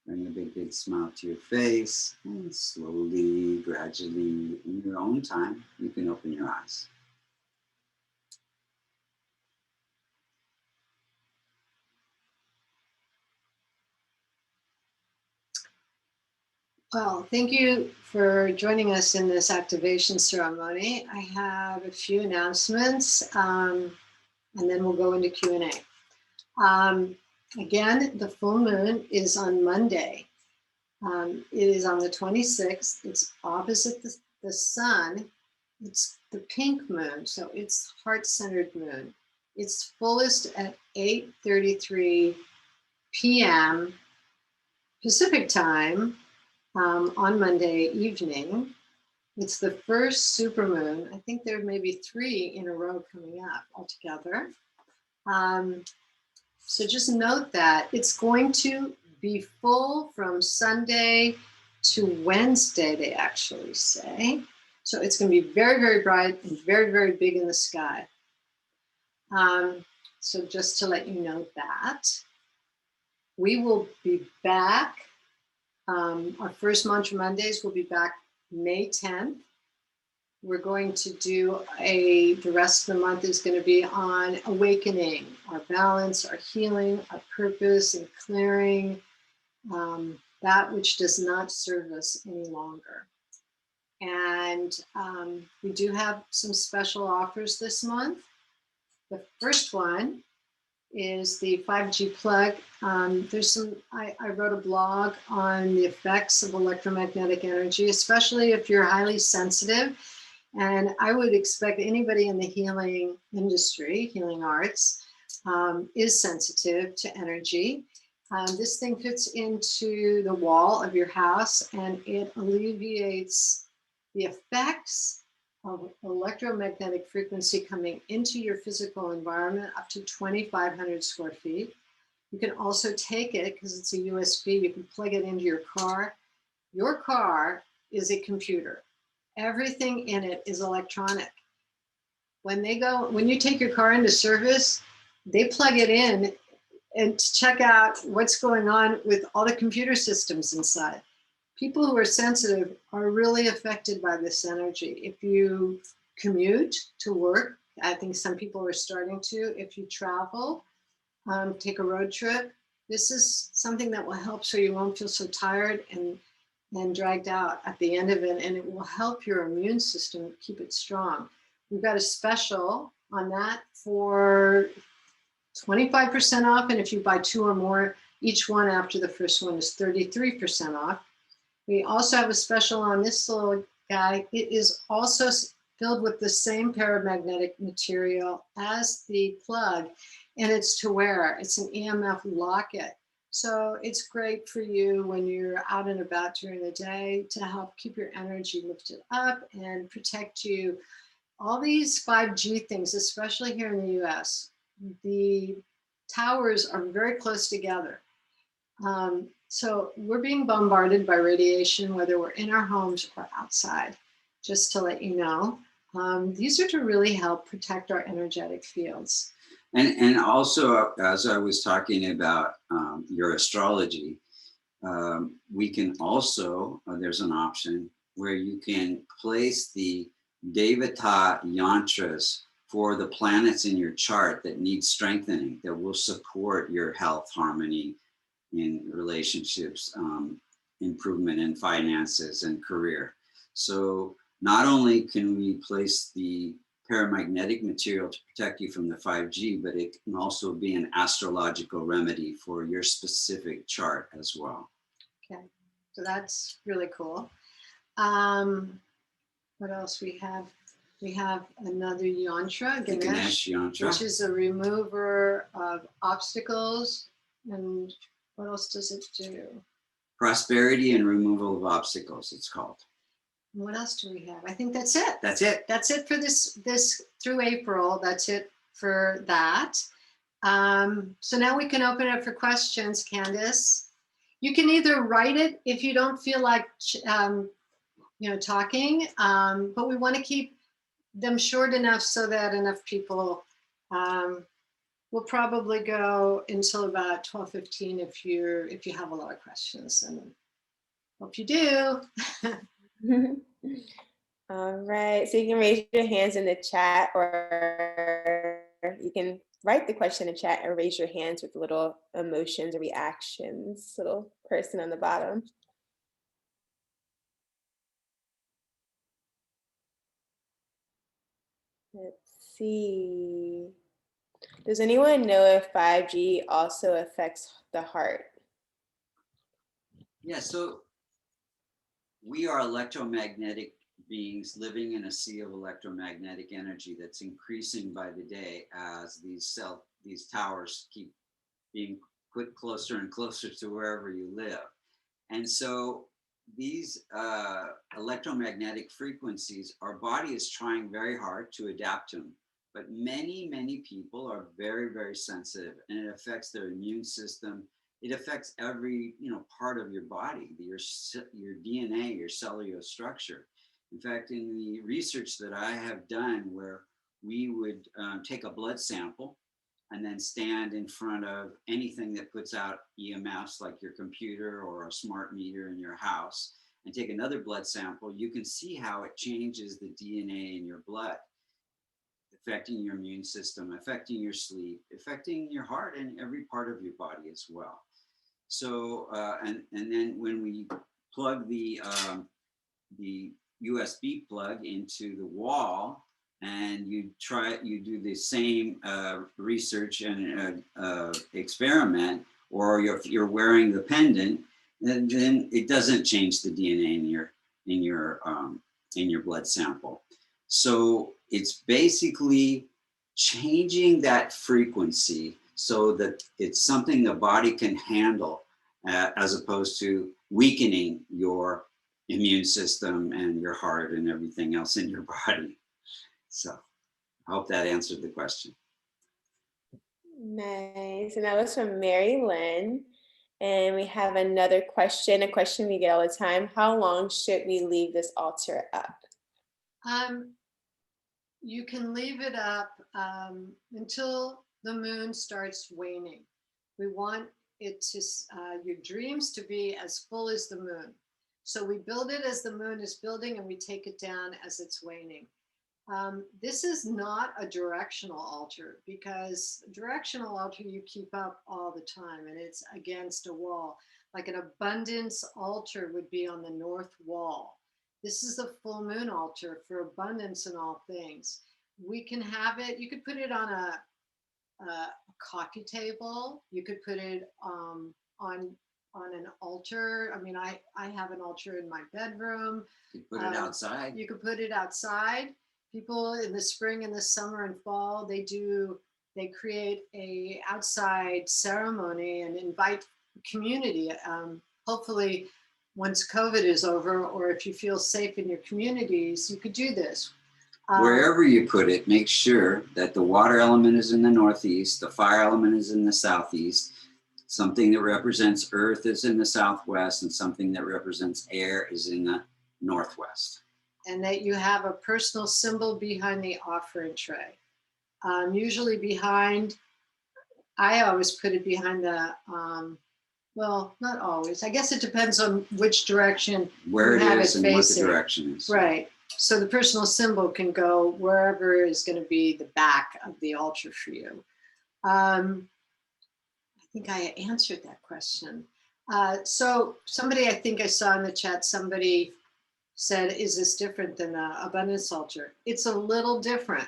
Bring a big smile to your face, and slowly, gradually, in your own time, you can open your eyes. Well, thank you for joining us in this activation ceremony. I have a few announcements, and then we'll go into Q&A. Again, the full moon is on Monday. It is on the 26th. It's opposite the sun. It's the pink moon, so it's heart-centered moon. It's fullest at 8:33 p.m. Pacific time on Monday evening. It's the first supermoon. I think there may be 3 in a row coming up altogether. So just note that it's going to be full from Sunday to Wednesday, they actually say. So it's going to be very bright and very big in the sky. So just to let you know that. We will be back. Our first Mantra Mondays will be back May 10th. We're going to do the rest of the month is going to be on awakening, our balance, our healing, our purpose, and clearing that which does not serve us any longer. And we do have some special offers this month. The first one is the 5G plug. I wrote a blog on the effects of electromagnetic energy, especially if you're highly sensitive. And I would expect anybody in the healing industry, healing arts, is sensitive to energy. This thing fits into the wall of your house and it alleviates the effects of electromagnetic frequency coming into your physical environment up to 2,500 square feet. You can also take it, because it's a USB, you can plug it into your car. Your car is a computer. Everything in it is electronic. When you take your car into service, they plug it in and to check out what's going on with all the computer systems inside. People who are sensitive are really affected by this energy. If you commute to work, I think some people are starting to. If you travel, take a road trip, this is something that will help so you won't feel so tired and dragged out at the end of it, and it will help your immune system keep it strong. We've got a special on that for 25% off, and if you buy 2 or more, each one after the first one is 33% off. We also have a special on this little guy. It is also filled with the same paramagnetic material as the plug, and it's to wear. It's an EMF locket. So it's great for you when you're out and about during the day to help keep your energy lifted up and protect you. All these 5G things, especially here in the US, the towers are very close together. So we're being bombarded by radiation, whether we're in our homes or outside, just to let you know. These are to really help protect our energetic fields. And also, as I was talking about your astrology, we can also, there's an option where you can place the Devata yantras for the planets in your chart that need strengthening, that will support your health, harmony in relationships, improvement in finances and career. So not only can we place the paramagnetic material to protect you from the 5G, but it can also be an astrological remedy for your specific chart as well. Okay, so that's really cool. What else we have? We have another yantra, Ganesh Yantra, which is a remover of obstacles. And what else does it do? Prosperity and removal of obstacles, it's called. And what else do we have? I think that's it. That's it. That's it for this through April. That's it for that. So now we can open it up for questions, Candace. You can either write it if you don't feel like talking, but we want to keep them short enough so that enough people will probably go until about 12:15 if you have a lot of questions, and hope you do. All right, so you can raise your hands in the chat, or you can write the question in the chat and raise your hands with little emotions or reactions, little person on the bottom. Let's see. Does anyone know if 5G also affects the heart? Yeah, so we are electromagnetic beings living in a sea of electromagnetic energy that's increasing by the day as these towers keep being put closer and closer to wherever you live. And so these electromagnetic frequencies, our body is trying very hard to adapt to them. But many, many people are very, very sensitive, and it affects their immune system. It affects every part of your body, your DNA, your cellular structure. In fact, in the research that I have done, where we would take a blood sample and then stand in front of anything that puts out EMFs, like your computer or a smart meter in your house, and take another blood sample, you can see how it changes the DNA in your blood, affecting your immune system, affecting your sleep, affecting your heart and every part of your body as well. So, and then when we plug the USB plug into the wall, and you do the same research and experiment, or you're wearing the pendant, then it doesn't change the DNA in your blood sample. So it's basically changing that frequency so that it's something the body can handle, as opposed to weakening your immune system and your heart and everything else in your body. So I hope that answered the question. Nice. And that was from Mary Lynn. And we have another question, a question we get all the time. How long should we leave this altar up? You can leave it up until the moon starts waning. We want it to, your dreams to be as full as the moon. So we build it as the moon is building and we take it down as it's waning. This is not a directional altar, because directional altar you keep up all the time and it's against a wall. Like an abundance altar would be on the north wall. This is the full moon altar for abundance in all things. We can have it, you could put it on a coffee table. You could put it on an altar. I mean, I have an altar in my bedroom. You put it outside. You could put it outside. People in the spring and the summer and fall, they create a outside ceremony and invite community. Hopefully once COVID is over, or if you feel safe in your communities, you could do this. Wherever you put it, make sure that the water element is in the northeast, the fire element is in the southeast, something that represents earth is in the southwest, and something that represents air is in the northwest. And that you have a personal symbol behind the offering tray. Usually behind, I always put it behind the, well, not always. I guess it depends on which direction Where you it have is it and facing. what the direction is. Right. So the personal symbol can go wherever is going to be the back of the altar for you. I think I answered that question. So somebody, I think I saw in the chat, somebody said, is this different than an abundance altar? It's a little different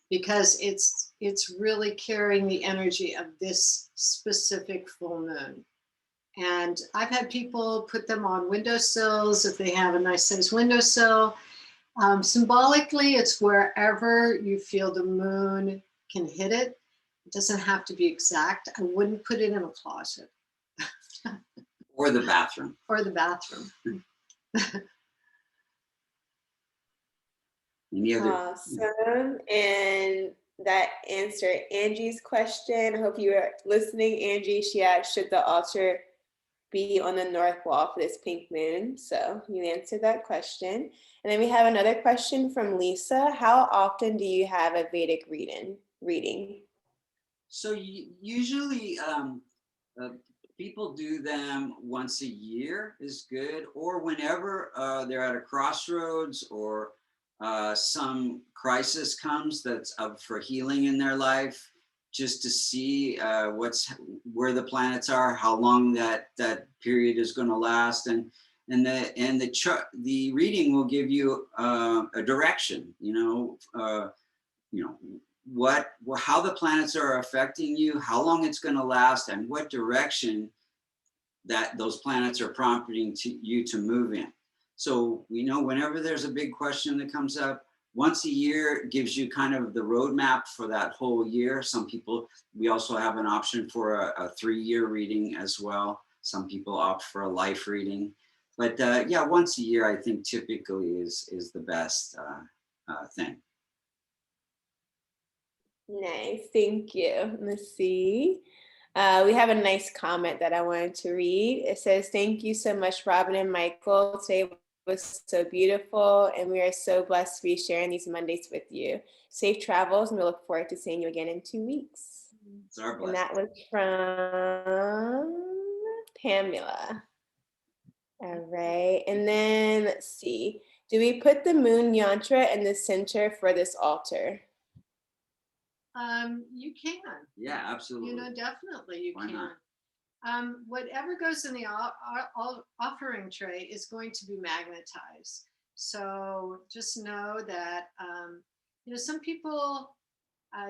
because it's really carrying the energy of this specific full moon. And I've had people put them on windowsills if they have a nice size windowsill. Symbolically, it's wherever you feel the moon can hit it. It doesn't have to be exact. I wouldn't put it in a closet. Or the bathroom. Or the bathroom. Any other? Awesome. And that answered Angie's question. I hope you were listening, Angie. She asked, should the altar be on the north wall for this pink moon? So you answered that question. And then we have another question from Lisa. How often do you have a Vedic reading? So usually people do them once a year is good, or whenever they're at a crossroads or some crisis comes that's up for healing in their life, just to see where the planets are, how long that period is going to last, and the reading will give you a direction. How the planets are affecting you, how long it's going to last, and what direction that those planets are prompting you to move in. So we know whenever there's a big question that comes up, once a year gives you kind of the roadmap for that whole year. Some people, we also have an option for a 3-year reading as well. Some people opt for a life reading. But yeah, once a year, I think typically is the best thing. Nice, thank you. Let's see. We have a nice comment that I wanted to read. It says, thank you so much, Robin and Michael. Today was so beautiful, and we are so blessed to be sharing these Mondays with you. Safe travels, and we look forward to seeing you again in 2 weeks. It's our blessing. And that was from Pamela. All right, and then let's see. Do we put the moon yantra in the center for this altar? You can. Yeah, absolutely. Definitely you Why can. not? Whatever goes in the offering tray is going to be magnetized. So just know that, some people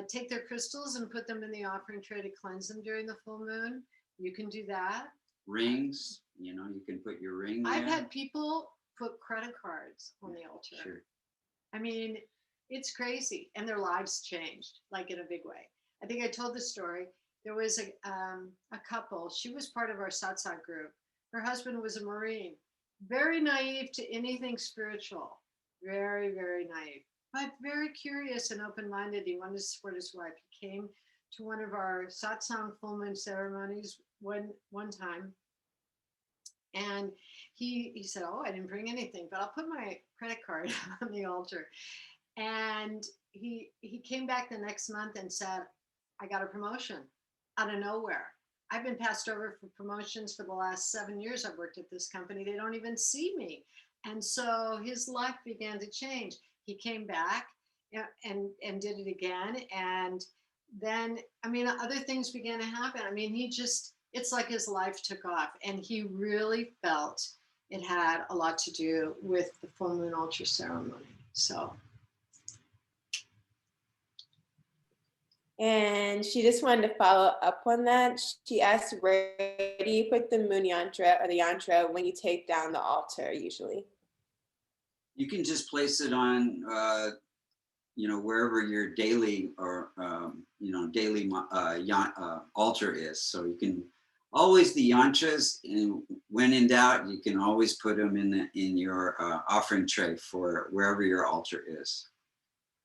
take their crystals and put them in the offering tray to cleanse them during the full moon. You can do that. Rings, you can put your ring there. I've had people put credit cards on the altar. Sure. I mean, it's crazy, and their lives changed, like in a big way. I think I told the story. there was a couple. She was part of our satsang group. Her husband was a Marine, very naive to anything spiritual, very, very naive, but very curious and open-minded. He wanted to support his wife. He came to one of our satsang full moon ceremonies one time, and he said, "Oh, I didn't bring anything, but I'll put my credit card on the altar." And he came back the next month and said, "I got a promotion out of nowhere. I've been passed over for promotions for the last 7 years I've worked at this company. They don't even see me." And so his life began to change. He came back and did it again. And then, I mean, other things began to happen. I mean, it's like his life took off, and he really felt it had a lot to do with the full moon altar ceremony. So. And she just wanted to follow up on that. She asked, where do you put the moon yantra or the yantra when you take down the altar usually? You can just place it on, wherever your daily or, daily altar is. So you can always, the yantras, and when in doubt, you can always put them in your offering tray for wherever your altar is.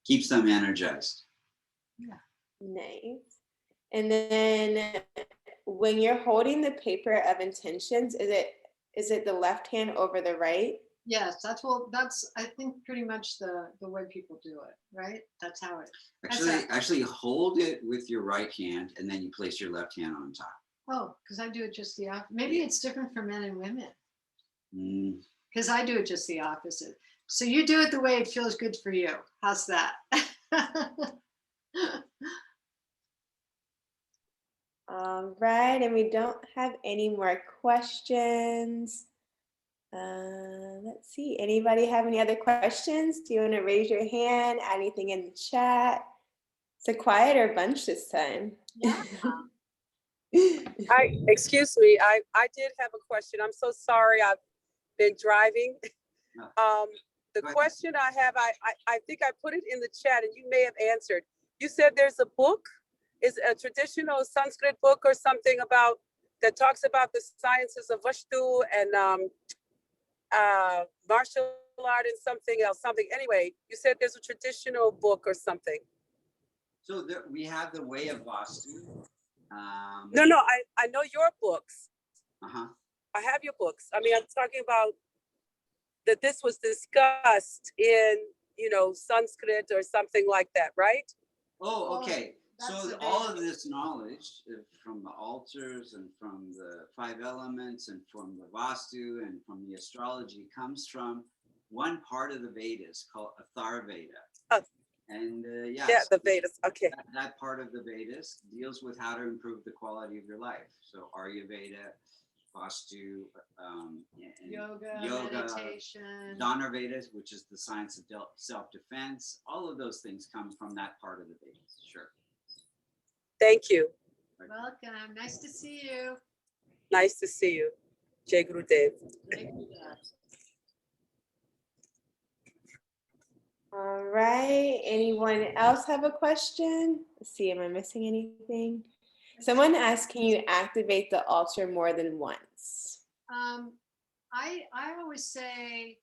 Keeps them energized. Yeah. Nice. And then when you're holding the paper of intentions, is it the left hand over the right? Yes, that's I think pretty much the way people do it, right? That's how it. Actually hold it with your right hand, and then you place your left hand on top. Oh, because I do it just the opposite. Maybe it's different for men and women. Mm. Because I do it just the opposite. So you do it the way it feels good for you. How's that? All right, and we don't have any more questions. Let's see, anybody have any other questions? Do you want to raise your hand, add anything in the chat? It's a quieter bunch this time. Yeah. Excuse me, I did have a question. I'm so sorry, I've been driving. The question I have, I think I put it in the chat and you may have answered. You said there's a book, is a traditional Sanskrit book or something that talks about the sciences of Vastu and martial art and something else, Anyway, you said there's a traditional book or something. So we have the Way of Vastu. No, I know your books. Uh-huh. I have your books. I mean, I'm talking about that this was discussed in, Sanskrit or something like that, right? Oh, okay. That's So all of this knowledge from the altars and from the 5 elements and from the Vastu and from the astrology comes from one part of the Vedas called Atharvaveda. Oh. And the Vedas. Okay. That part of the Vedas deals with how to improve the quality of your life. So Ayurveda, Vastu, Yoga, meditation. Dhanurveda, which is the science of self-defense. All of those things come from that part of the Vedas. Sure. Thank you. Welcome. Nice to see you. Nice to see you. Jai Gurudev. All right, anyone else have a question? Let's see, am I missing anything? Someone asked, can you activate the altar more than once? I always say,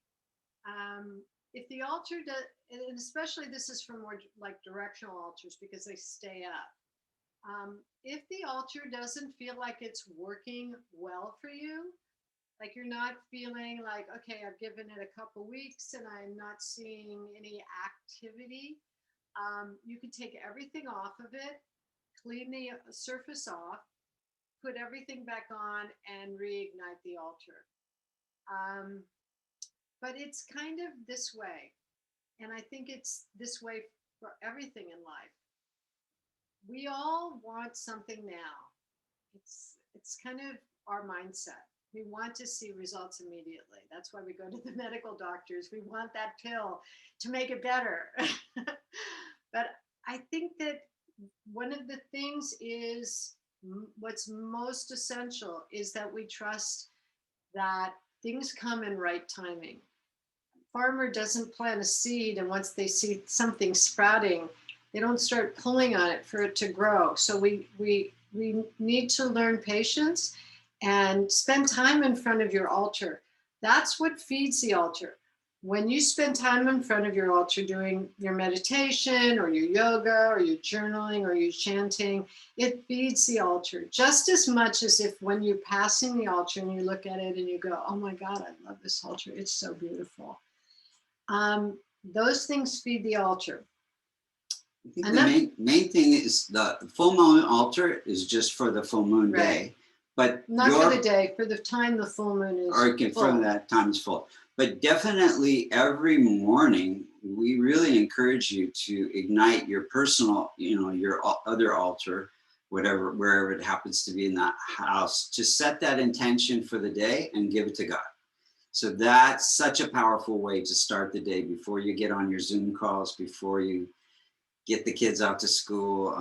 if the altar does, and especially this is for more like directional altars because they stay up. If the altar doesn't feel like it's working well for you, like you're not feeling like, okay, I've given it a couple weeks and I'm not seeing any activity, you can take everything off of it, clean the surface off, put everything back on and reignite the altar. But it's kind of this way. And I think it's this way for everything in life. We all want something now. It's kind of our mindset. We want to see results immediately. That's why we go to the medical doctors. We want that pill to make it better. But I think that one of the things is what's most essential is that we trust that things come in right timing. Farmer doesn't plant a seed and once they see something sprouting, they don't start pulling on it for it to grow. So we we need to learn patience and spend time in front of your altar. That's what feeds the altar. When you spend time in front of your altar doing your meditation or your yoga or your journaling or your chanting, it feeds the altar just as much as if when you're passing the altar and you look at it and you go, oh my God, I love this altar. It's so beautiful. Those things feed the altar. I think the main thing is the full moon altar is just for the full moon day, but not for the day, for the time the full moon is full. From that time is full. But definitely every morning, we really encourage you to ignite your personal, your other altar, wherever it happens to be in that house, to set that intention for the day and give it to God. So that's such a powerful way to start the day before you get on your Zoom calls, before you get the kids out to school,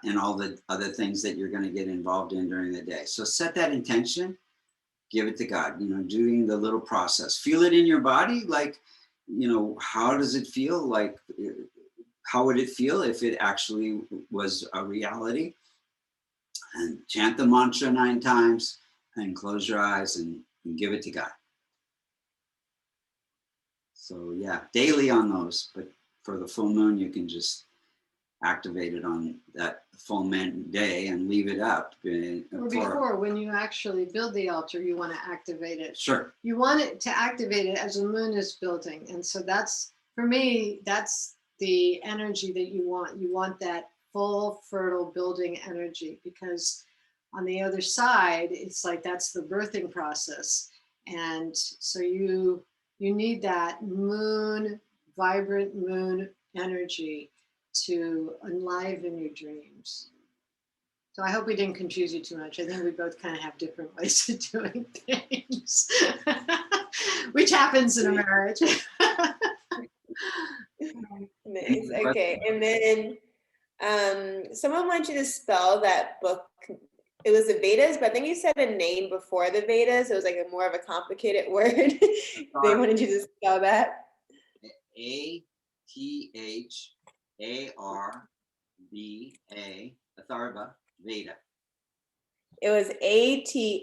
and all the other things that you're going to get involved in during the day. So set that intention. Give it to God, doing the little process. Feel it in your body, like, how does it feel? Like, how would it feel if it actually was a reality? And chant the mantra 9 times and close your eyes and give it to God. So yeah, daily on those, but for the full moon, you can just activate it on that full moon day and leave it up. Or before, when you actually build the altar, you want to activate it. Sure. You want it to activate it as the moon is building. And so that's, for me, that's the energy that you want. You want that full, fertile building energy, because on the other side, it's like that's the birthing process. And so you need that moon, vibrant moon energy to enliven your dreams. So I hope we didn't confuse you too much. I think we both kind of have different ways of doing things, which happens in a marriage. Nice. Okay. And then someone wants you to spell that book. It was the Vedas, but I think you said a name before the Vedas. It was like more of a complicated word. They wanted you to spell that. A-T-H-A-R-V-A, Atharva, Veda. It was A-T-H-A-R-E-A,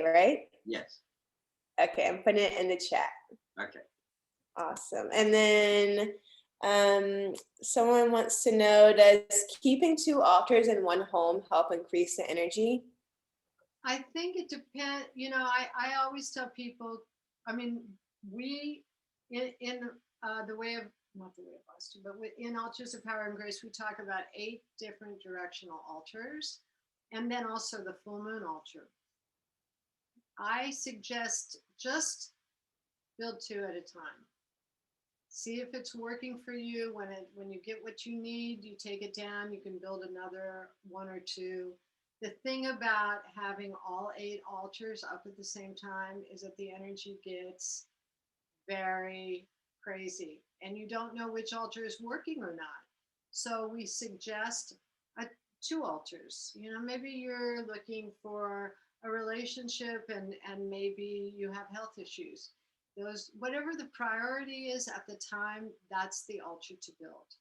right? Yes. Okay, I'm putting it in the chat. Okay. Awesome. And then someone wants to know, does keeping 2 altars in one home help increase the energy? I think it depends. I always tell people, we, in the way of, not the way of Vastu, but in Altars of Power and Grace, we talk about 8 different directional altars, and then also the full moon altar. I suggest just build 2 at a time. See if it's working for you. When you get what you need, you take it down. You can build another 1 or 2. The thing about having all 8 altars up at the same time is that the energy gets very crazy and you don't know which altar is working or not. So we suggest 2 altars. Maybe you're looking for a relationship and maybe you have health issues. Whatever the priority is at the time, that's the altar to build.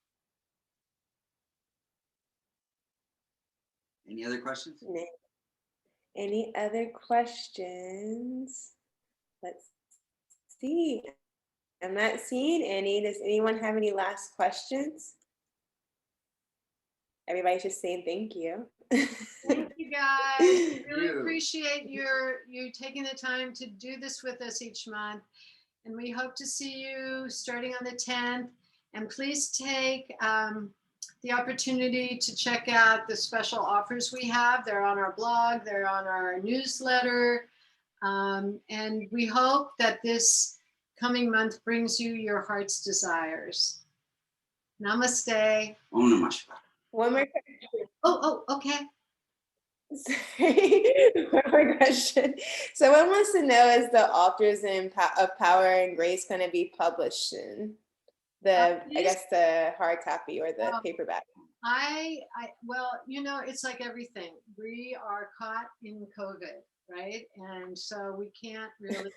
Any other questions? Any other questions? Let's see. I'm not seeing any. Does anyone have any last questions? Everybody's just saying thank you. Thank you, guys. Really appreciate you taking the time to do this with us each month. And we hope to see you starting on the 10th. And please take the opportunity to check out the special offers we have. They're on our blog, they're on our newsletter. And we hope that this coming month brings you your heart's desires. Namaste. Om Namah Shivaya. One more question. Oh, okay. Sorry, one more question. Someone wants to know, is the Altars of Power and Grace going to be published soon? I guess the hard copy or the paperback. Well, it's like everything. We are caught in COVID, right? And so we can't really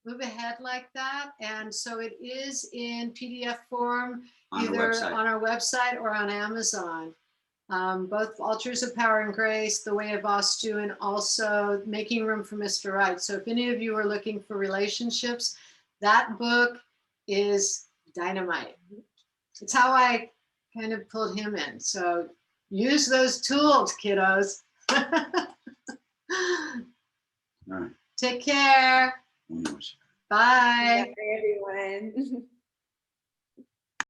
move ahead like that. And so it is in PDF form, either on our website or on Amazon. both Altars of Power and Grace, The Way of Vastu, and also Making Room for Mr. Right. So if any of you are looking for relationships, that book is dynamite. It's how I kind of pulled him in. So use those tools, kiddos. All right. Take care. One more. Bye. Bye, everyone.